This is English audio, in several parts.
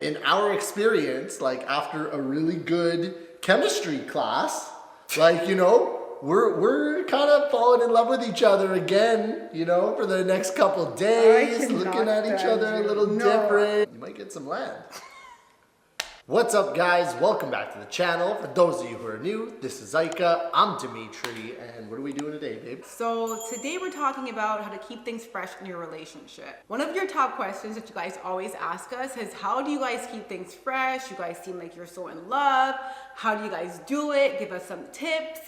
In our experience, like after a really good chemistry class, like, we're kind of falling in love with each other again, for the next couple days, looking at each other a little different. You might get some land. What's up, guys? Welcome back to the channel. For those of you who are new, this is Ika, I'm Dimitri, and what are we doing today, babe? So today we're talking about how to keep things fresh in your relationship. One of your top questions that you guys always ask us is, how do you guys keep things fresh? You guys seem like you're so in love. How do you guys do it? Give us some tips.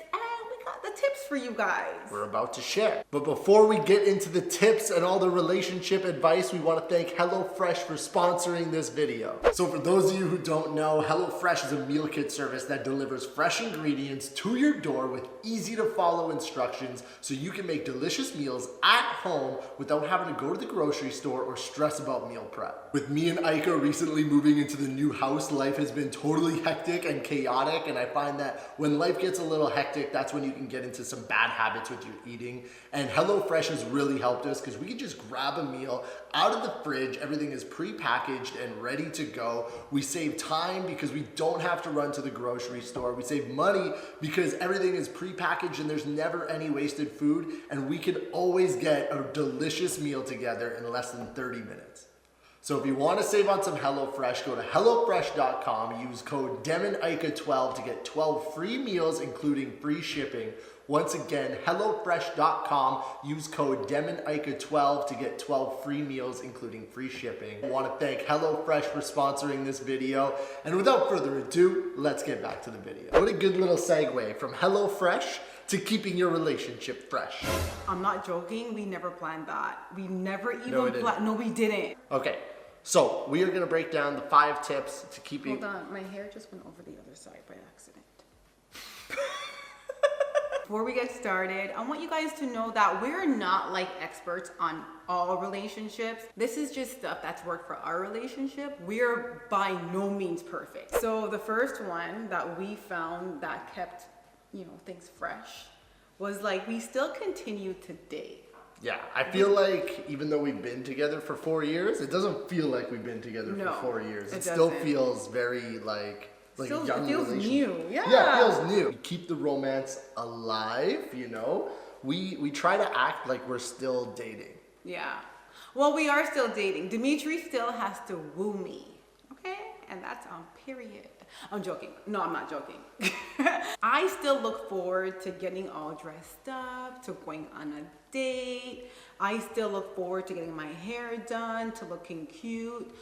The tips for you guys. We're about to share. But before we get into the tips and all the relationship advice, we want to thank HelloFresh for sponsoring this video. So for those of you who don't know, HelloFresh is a meal kit service that delivers fresh ingredients to your door with easy to follow instructions so you can make delicious meals at home without having to go to the grocery store or stress about meal prep. With me and Ika recently moving into the new house, life has been totally hectic and chaotic, and I find that when life gets a little hectic, that's when you can get into some bad habits with your eating. And HelloFresh has really helped us because we can just grab a meal out of the fridge. Everything is pre-packaged and ready to go. We save time because we don't have to run to the grocery store. We save money because everything is pre-packaged and there's never any wasted food. And we can always get a delicious meal together in less than 30 minutes. So if you want to save on some HelloFresh, go to HelloFresh.com, use code DEMONICA12 to get 12 free meals, including free shipping. Once again, HelloFresh.com, use code DEMONICA12 to get 12 free meals, including free shipping. I want to thank HelloFresh for sponsoring this video. And without further ado, let's get back to the video. What a good little segue from HelloFresh to keeping your relationship fresh. I'm not joking, we never planned that. We never even planned. No, we didn't. Okay. So, we are going to break down the 5 tips to keeping... Hold on, my hair just went over the other side by accident. Before we get started, I want you guys to know that we're not like experts on all relationships. This is just stuff that's worked for our relationship. We're by no means perfect. So the first one that we found that kept, things fresh was like, we still continue to date. Yeah, I feel like even though we've been together for 4 years, it doesn't feel like we've been together for 4 years. It still feels very like still, young. It feels new. Yeah, it feels new. We keep the romance alive, We try to act like we're still dating. Yeah. Well, we are still dating. Dimitri still has to woo me. Okay? And that's on period. I'm joking. No, I'm not joking. I still look forward to getting all dressed up, to going on a date. I still look forward to getting my hair done, to looking cute,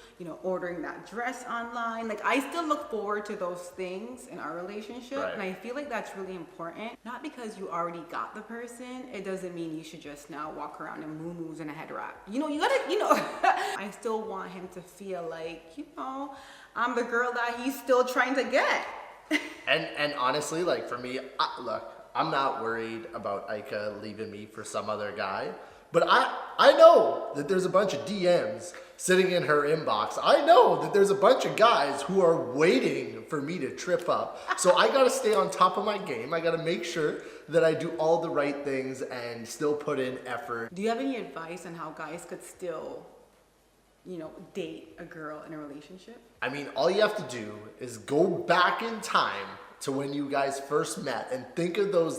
ordering that dress online. Like, I still look forward to those things in our relationship. Right. And I feel like that's really important. Not because you already got the person, it doesn't mean you should just now walk around in muumuus and a head wrap. You gotta, I still want him to feel like, I'm the girl that he's still trying to get. and honestly, like for me, look, I'm not worried about Ika leaving me for some other guy. But I know that there's a bunch of DMs sitting in her inbox. I know that there's a bunch of guys who are waiting for me to trip up. So I gotta stay on top of my game. I gotta make sure that I do all the right things and still put in effort. Do you have any advice on how guys could still, date a girl in a relationship? I mean, all you have to do is go back in time to when you guys first met and think of those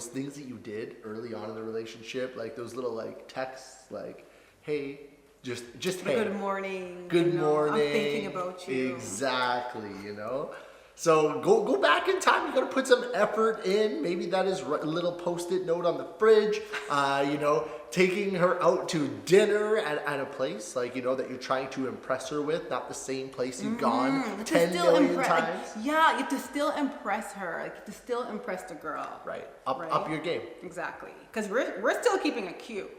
things that you did early on in the relationship, like those little texts, like, hey, just hey. Good morning. Good morning. I'm thinking about you. Exactly, So go back in time. You gotta put some effort in. Maybe that is a little post-it note on the fridge. Taking her out to dinner at a place that you're trying to impress her with, not the same place you've gone 10 million times. Yeah, you have to still impress her. You have to still impress the girl. Right. Up your game. Exactly. Because we're still keeping it cute.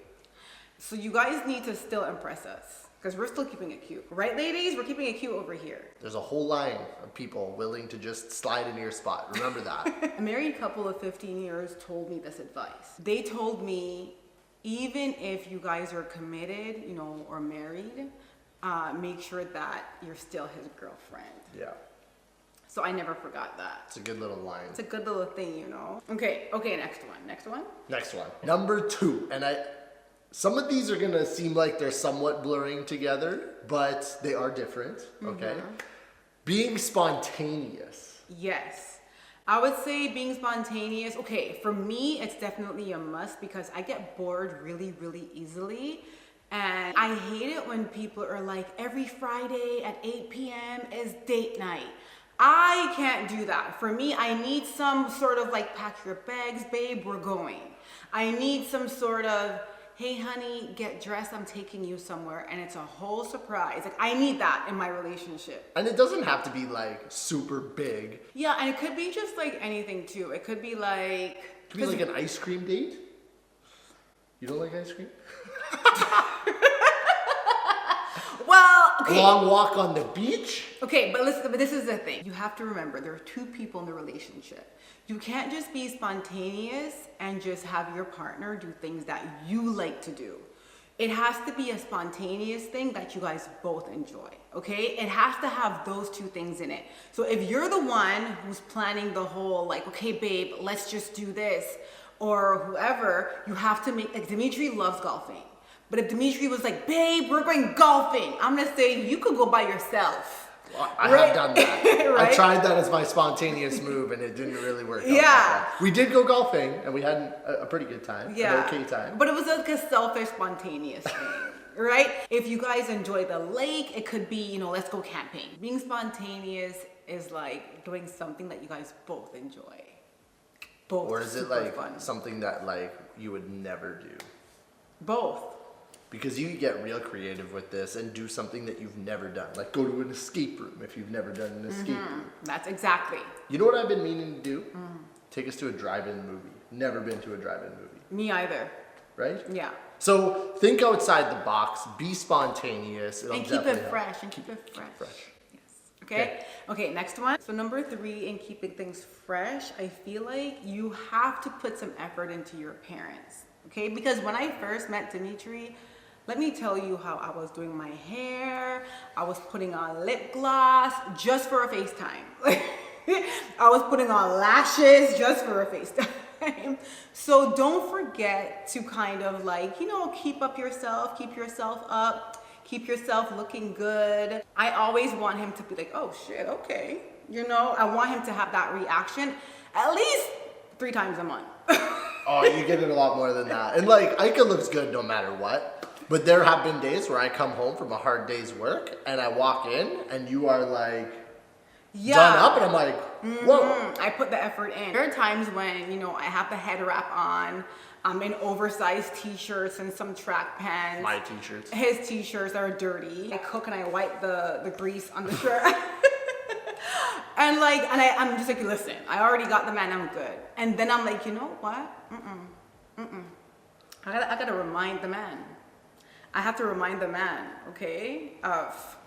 So you guys need to still impress us. Because we're still keeping it cute. Right, ladies? We're keeping it cute over here. There's a whole line of people willing to just slide into your spot. Remember that. A married couple of 15 years told me this advice. They told me, even if you guys are committed, or married, make sure that you're still his girlfriend. Yeah. So I never forgot that. It's a good little line. It's a good little thing, Okay, next one. Next one. Number 2. And Some of these are gonna seem like they're somewhat blurring together, but they are different, okay? Being spontaneous. Yes. I would say being spontaneous, okay, for me, it's definitely a must because I get bored really, really easily. And I hate it when people are like, every Friday at 8 p.m. is date night. I can't do that. For me, I need some sort of like, pack your bags, babe, we're going. I need some sort of, hey honey, get dressed, I'm taking you somewhere, and it's a whole surprise. Like, I need that in my relationship. And it doesn't have to be like super big. Yeah, and it could be just like anything too. It could be like... It could be like an ice cream date. You don't like ice cream? Well, okay. A long walk on the beach? Okay, but listen, but this is the thing. You have to remember, there are two people in the relationship. You can't just be spontaneous and just have your partner do things that you like to do. It has to be a spontaneous thing that you guys both enjoy, okay? It has to have those two things in it. So if you're the one who's planning the whole, like, okay, babe, let's just do this, or whoever, you have to make, like, Dimitri loves golfing. But if Dimitri was like, babe, we're going golfing, I'm gonna say, you could go by yourself. Well, I have done that. Right? I tried that as my spontaneous move and it didn't really work out. Yeah. We did go golfing and we had a pretty good time. Yeah. An okay time. But it was like a selfish, spontaneous thing. Right? If you guys enjoy the lake, it could be, you know, let's go camping. Being spontaneous is like doing something that you guys both enjoy. Both. Or is it super like fun. something that like you would never do? Both. Because you get real creative with this and do something that you've never done. Like go to an escape room if you've never done an escape room. That's exactly. You know what I've been meaning to do? Take us to a drive-in movie. Never been to a drive-in movie. Me either. Right? Yeah. So think outside the box, be spontaneous. It'll And keep definitely it help. fresh. And keep it fresh. Yes. Okay? Okay. Okay, next one. So number 3, in keeping things fresh, I feel like you have to put some effort into your appearance. Okay? Because when I first met Dimitri, let me tell you how I was doing my hair. I was putting on lip gloss just for a FaceTime. I was putting on lashes just for a FaceTime. So don't forget to kind of like, you know, keep yourself up, keep yourself looking good. I always want him to be like, oh shit, okay. You know, I want him to have that reaction at least 3 times a month. Oh, you get it a lot more than that. And like, Ika looks good no matter what. But there have been days where I come home from a hard day's work and I walk in and you are like done up and I'm like, whoa. I put the effort in. There are times when, you know, I have the head wrap on, I'm in oversized t-shirts and some track pants. My t-shirts. His t-shirts are dirty. I cook and I wipe the grease on the shirt. And like, I'm just like, listen, I already got the man, I'm good. And then I'm like, you know what? I gotta remind the man. I have to remind the man, okay, of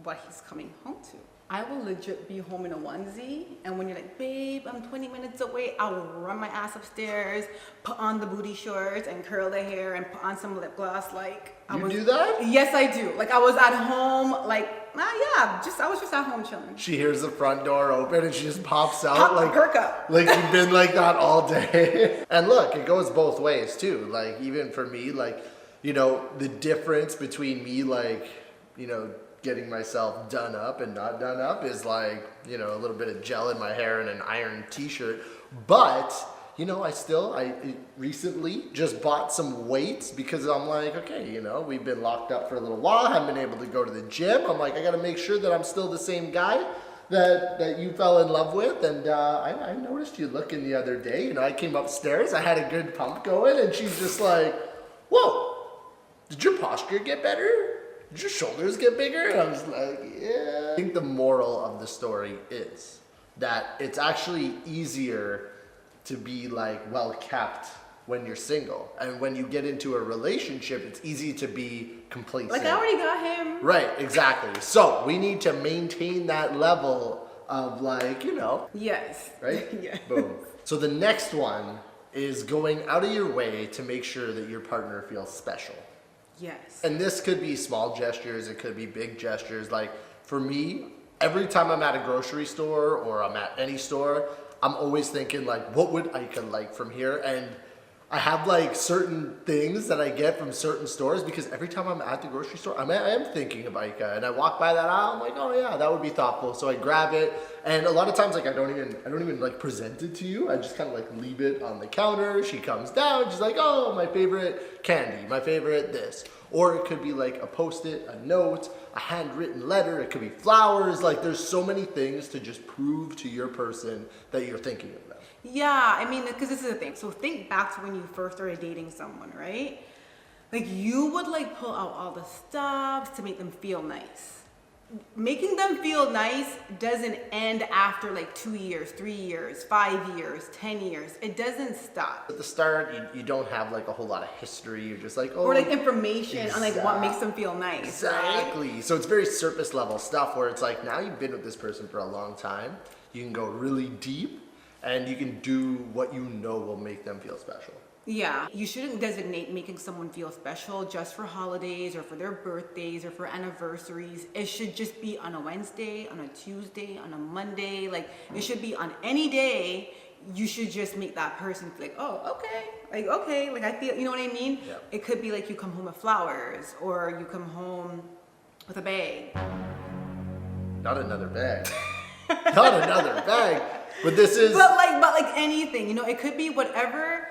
what he's coming home to. I will legit be home in a onesie, and when you're like, babe, I'm 20 minutes away, I will run my ass upstairs, put on the booty shorts and curl the hair and put on some lip gloss. Like, You do that? Yes, I do. Like, I was at home, like, I was just at home chilling. She hears the front door open and she just pops out like Perk up. like you've been like that all day. And look, it goes both ways too. Like even for me, like, you know, the difference between me like, you know, getting myself done up and not done up is like, you know, a little bit of gel in my hair and an iron t-shirt. But, you know, I recently just bought some weights because I'm like, okay, you know, we've been locked up for a little while. I haven't been able to go to the gym. I'm like, I got to make sure that I'm still the same guy that you fell in love with. And I noticed you looking the other day. You know, I came upstairs, I had a good pump going, and she's just like, whoa, did your posture get better? Did your shoulders get bigger? And I was like, yeah. I think the moral of the story is that it's actually easier to be like well kept when you're single. And when you get into a relationship, it's easy to be complacent. Like, I already got him. Right, exactly. So we need to maintain that level of like, you know. Yes. Right? Yes. Boom. So the next one is going out of your way to make sure that your partner feels special. Yes. And this could be small gestures, it could be big gestures. Like for me, every time I'm at a grocery store or I'm at any store, I'm always thinking like, what would Ika like from here? And I have like certain things that I get from certain stores because every time I'm at the grocery store, I am thinking of Ica, and I walk by that aisle, I'm like, oh yeah, that would be thoughtful. So I grab it, and a lot of times like I don't even like present it to you. I just kind of like leave it on the counter. She comes down, she's like, oh, my favorite candy, my favorite this. Or it could be like a Post-it, a note, a handwritten letter. It could be flowers. Like there's so many things to just prove to your person that you're thinking of them. Yeah, I mean, because this is the thing. So think back to when you first started dating someone, right? Like you would like pull out all the stops to make them feel nice. Making them feel nice doesn't end after like 2 years, 3 years, 5 years, 10 years. It doesn't stop. At the start, you don't have like a whole lot of history. You're just like, oh. Or like information on like what makes them feel nice. Exactly. Right? So it's very surface level stuff where it's like, now you've been with this person for a long time. You can go really deep and you can do what you know will make them feel special. Yeah, you shouldn't designate making someone feel special just for holidays or for their birthdays or for anniversaries. It should just be on a Wednesday, on a Tuesday, on a Monday. Like it should be on any day. You should just make that person feel like, oh, okay, like I feel, you know what I mean? Yeah. It could be like you come home with flowers or you come home with a bag. Not another bag. Not another bag. But this is. But like anything, you know, it could be whatever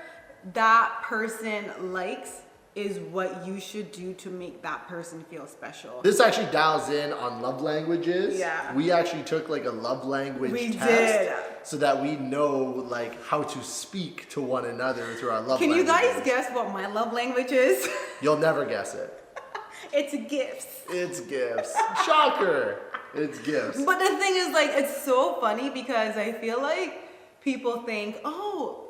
that person likes is what you should do to make that person feel special. This actually dials in on love languages. Yeah. We actually took like a love language test. Did. So that we know like how to speak to one another through our love Can languages. you guys guess what my love language is? You'll never guess it. It's gifts. It's gifts. Shocker. It's gifts. But the thing is, like, it's so funny because I feel like people think, oh,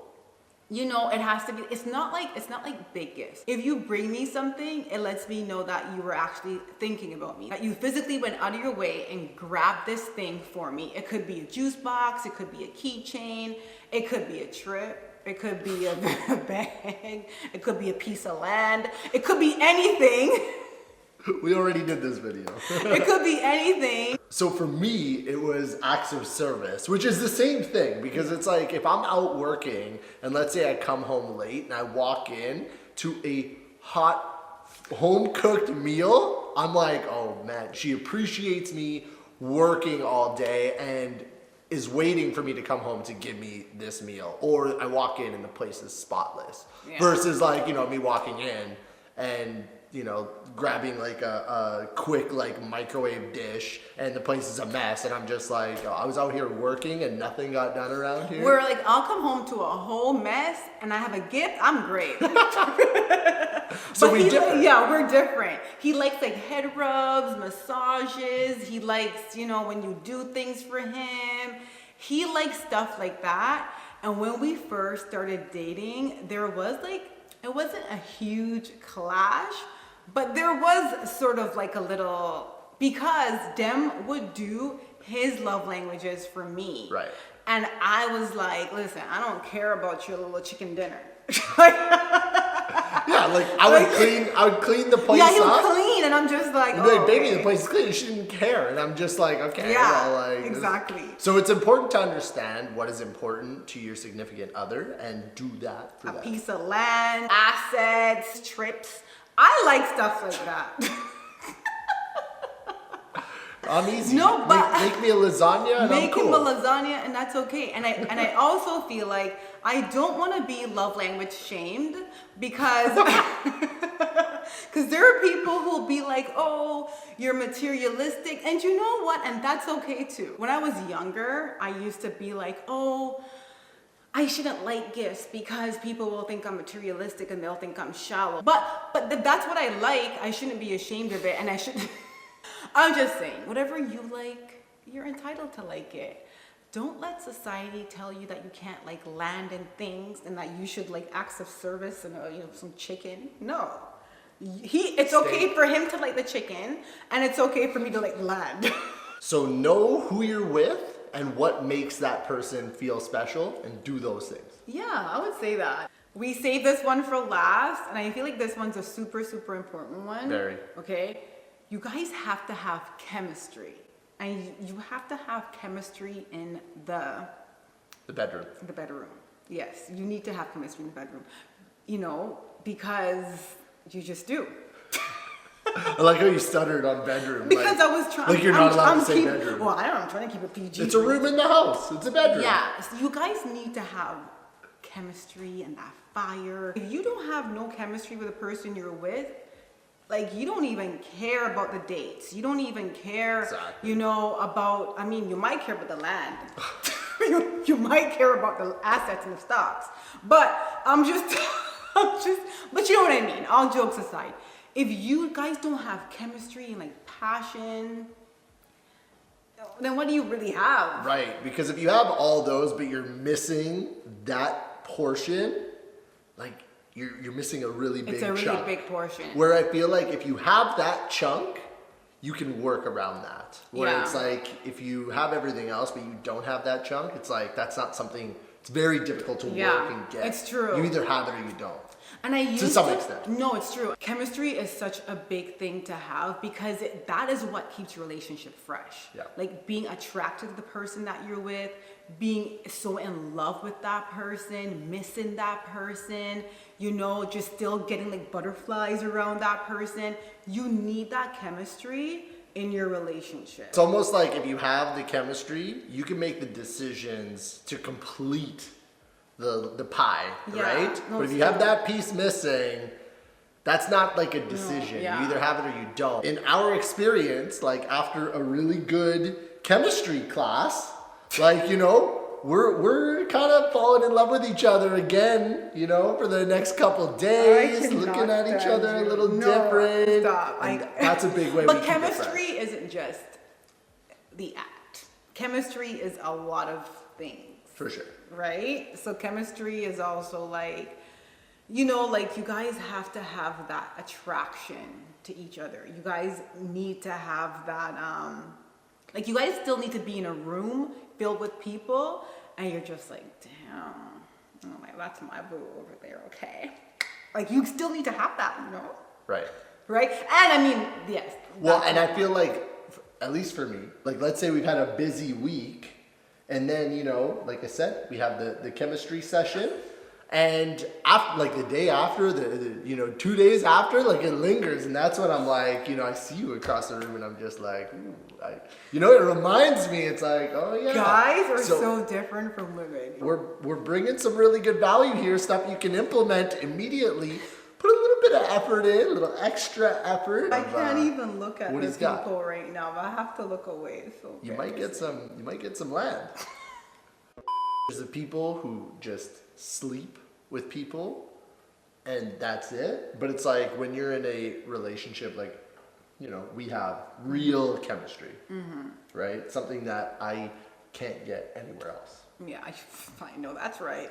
you know, it has to be, it's not like big gifts. If you bring me something, it lets me know that you were actually thinking about me. That you physically went out of your way and grabbed this thing for me. It could be a juice box, it could be a keychain, it could be a trip, it could be a bag, it could be a piece of land, it could be anything. We already did this video. It could be anything. So for me, it was acts of service, which is the same thing because it's like if I'm out working and let's say I come home late and I walk in to a hot home cooked meal, I'm like, oh man, she appreciates me working all day and is waiting for me to come home to give me this meal. Or I walk in and the place is spotless. Yeah. Versus like, you know, me walking in and you know, grabbing like a quick like microwave dish and the place is a mess and I'm just like, oh, I was out here working and nothing got done around here. Where like I'll come home to a whole mess and I have a gift, I'm great. So we're different. Yeah, we're different. He likes like head rubs, massages. He likes, you know, when you do things for him. He likes stuff like that. And when we first started dating, there was like, it wasn't a huge clash, but there was sort of like a little, because Dem would do his love languages for me. Right. And I was like, listen, I don't care about your little chicken dinner. Yeah, like I would clean the place up. Yeah, he would clean, and I'm just like, oh, like, baby, okay. the place is clean. She didn't care, and I'm just like, okay, yeah, well, like exactly. So it's important to understand what is important to your significant other, and do that for A them. piece of land, assets, trips. I like stuff like that. I'm easy. No, but make me a lasagna and make I'm cool. him a lasagna and that's okay. And I also feel like I don't want to be love language shamed because there are people who will be like, oh, you're materialistic, and you know what? And that's okay too. When I was younger, I used to be like, oh, I shouldn't like gifts because people will think I'm materialistic and they'll think I'm shallow. But that's what I like. I shouldn't be ashamed of it, and I should. I'm just saying, whatever you like, you're entitled to like it. Don't let society tell you that you can't like land and things and that you should like acts of service and some chicken. No. It's okay for him to like the chicken and it's okay for me to like land. So know who you're with and what makes that person feel special and do those things. Yeah, I would say that. We saved this one for last, and I feel like this one's a super, super important one. Very. Okay? You guys have to have chemistry. And you have to have chemistry in the bedroom. The bedroom. Yes, you need to have chemistry in the bedroom. because you just do. I like how you stuttered on bedroom. Because I was trying. Like you're not allowed to say bedroom. Well, I don't know. I'm trying to keep it PG. It's a room in the house. It's a bedroom. Yeah. So you guys need to have chemistry and that fire. If you don't have no chemistry with the person you're with, like you don't even care about the dates. You don't even care, Exactly. about, you might care about the land. you might care about the assets and the stocks. But but you know what I mean? All jokes aside. If you guys don't have chemistry and like passion, then what do you really have? Right, because if you have all those, but you're missing that portion, like you're missing a really big chunk. It's a really big portion. Where I feel like if you have that chunk, you can work around that. Where it's like if you have everything else, but you don't have that chunk, it's like that's not something. It's very difficult to work and get. It's true. You either have it or you don't. And I used to some extent. No, it's true. Chemistry is such a big thing to have because that is what keeps your relationship fresh. Yeah. Like being attracted to the person that you're with, being so in love with that person, missing that person, just still getting like butterflies around that person. You need that chemistry in your relationship. It's almost like if you have the chemistry, you can make the decisions to complete the pie, right? No, but if you have that piece missing, that's not like a decision. No, yeah. You either have it or you don't. In our experience, like after a really good chemistry class, like, we're kind of falling in love with each other again, for the next couple days, looking at each other a little different. Stop. That's a big way. But chemistry isn't just the act. Chemistry is a lot of things. For sure. Right? So chemistry is also like, like you guys have to have that attraction to each other. You guys need to have that, like you guys still need to be in a room filled with people and you're just like, damn, oh my, that's my boo over there, okay? Like you still need to have that, Right. Right? And yes. Well, and I feel like, at least for me, like let's say we've had a busy week and then, like I said, we have the chemistry session and after, like the day after, the 2 days after, like it lingers. And that's when I'm like, I see you across the room and I'm just like, ooh, it reminds me, it's like, oh yeah. Guys are so different from women. We're bringing some really good value here, stuff you can implement immediately. Put a little bit of effort in, a little extra effort. I can't even look at what the he's people got. right now. I have to look away. So You might get some land. There's the people who just sleep with people and that's it. But it's like when you're in a relationship, like, we have real chemistry, right? Something that I can't get anywhere else. Yeah, I know that's right.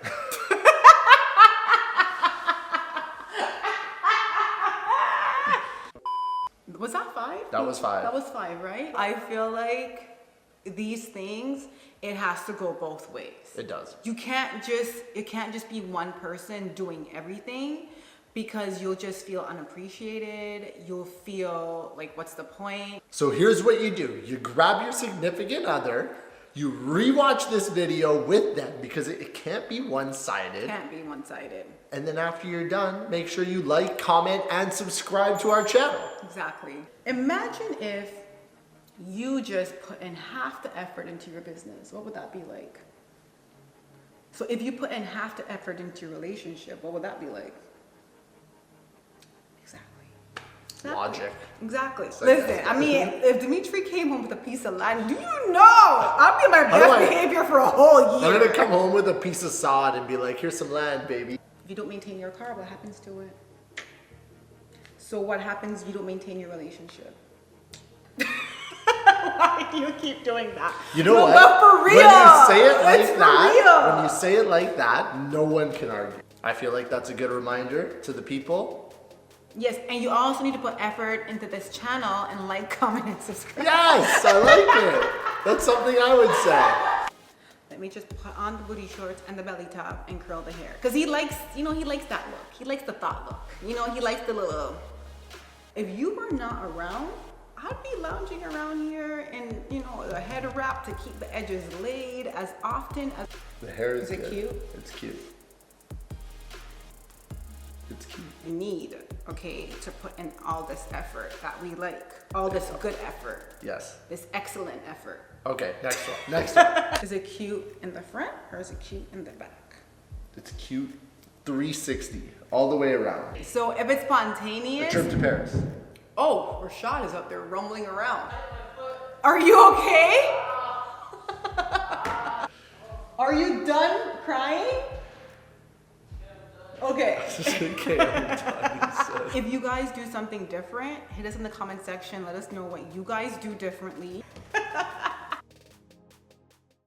Was that 5? That was 5. That was 5, right? I feel like these things, it has to go both ways. It does. It can't just be one person doing everything because you'll just feel unappreciated. You'll feel like, what's the point? So here's what you do. You grab your significant other, you rewatch this video with them because it can't be one-sided. It can't be one-sided. And then after you're done, make sure you like, comment, and subscribe to our channel. Exactly. Imagine if you just put in half the effort into your business. What would that be like? So if you put in half the effort into your relationship, what would that be like? Exactly. Logic. Exactly. Like Listen, if Dimitri came home with a piece of land, do you know I'd be on my best behavior for a whole year. I'm gonna come home with a piece of sod and be like, here's some land, baby. If you don't maintain your car, what happens to it? So what happens if you don't maintain your relationship? Why do you keep doing that? You know what? But for real. When you say it like that, no one can argue. I feel like that's a good reminder to the people. Yes, and you also need to put effort into this channel and like, comment, and subscribe. Yes, I like it. That's something I would say. Let me just put on the booty shorts and the belly top and curl the hair. Because he likes, he likes that look. He likes the thought look. He likes the little... If you were not around, I'd be lounging around here in, a head wrap to keep the edges laid as often as... The hair is it good. Cute? It's cute. It's cute. need, okay, to put in all this effort that we like. All this good effort. Yes. This excellent effort. Okay, next one. Next one. Is it cute in the front or is it cute in the back? It's cute 360 all the way around. So if it's A spontaneous. trip to Paris. Oh, Rashad is up there rumbling around. Are you okay? Are you done crying? Okay. Okay, I'm done, he said. If you guys do something different, hit us in the comment section. Let us know what you guys do differently.